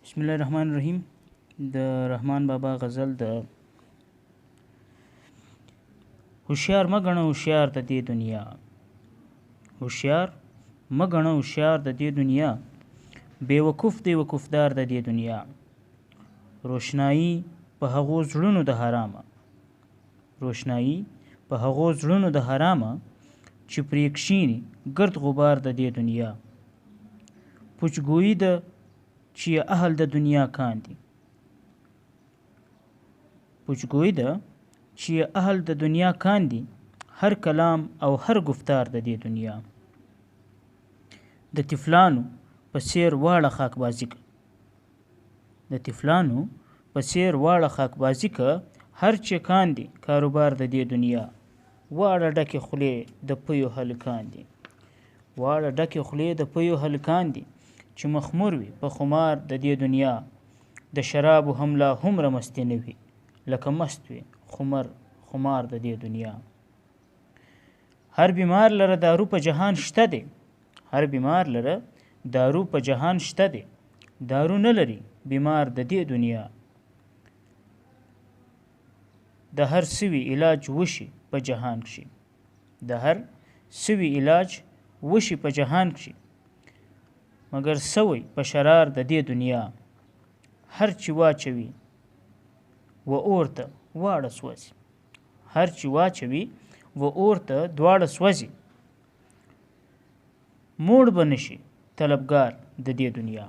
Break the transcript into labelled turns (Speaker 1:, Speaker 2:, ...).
Speaker 1: بسم الله الرحمن الرحیم. د رحمان بابا غزل د هوښیار مه ګڼه هوښیار د دې دنیا، هوښیار مه ګڼه هوښیار د دې دنیا، بې وقوف دی وقوفدار د دې دنیا. روشنایی په هغو زړونو د حرامه، روشنایی په هغو زړونو د حرامه، چې پرې کښیني ګرد غبار د دې دنیا. پوچګویي ده چې اهل د دنیا کاندي، پوچګویي ده چې اهل د دنیا کاندي، هر کلام او هر گفتار د دې دنیا. د طفلانو په څیر واړه خاکبازي که، د طفلانو په څیر واړه خاکبازي که، هر چې کاندي کاروبار د دې دنیا. واړه ډکې خولې د پیو هلکان دي، واړه ډکې خولې د پیو هلکان دي، چې مخمور وي په خمار د دې دنیا. د شرابو هم لا هومره مستي نه وي، لکه مست وي خمار د دې دنیا. هر بیمار لره دارو په جهان شته دی، هر بیمار لره دارو په جهان شته دی، دارو نه لري بیمار د دې دنیا. د هر سوي علاج وشي په جهان کښې، د هر سوي علاج وشي په جهان کښې، مګر سوی په شرار د دې دنیا. هر چې واچوي و اور ته واړه سوځي، هر چې واچوي و اور ته دواړه سوځي. موړ به نشي طلبګار د دې دنیا.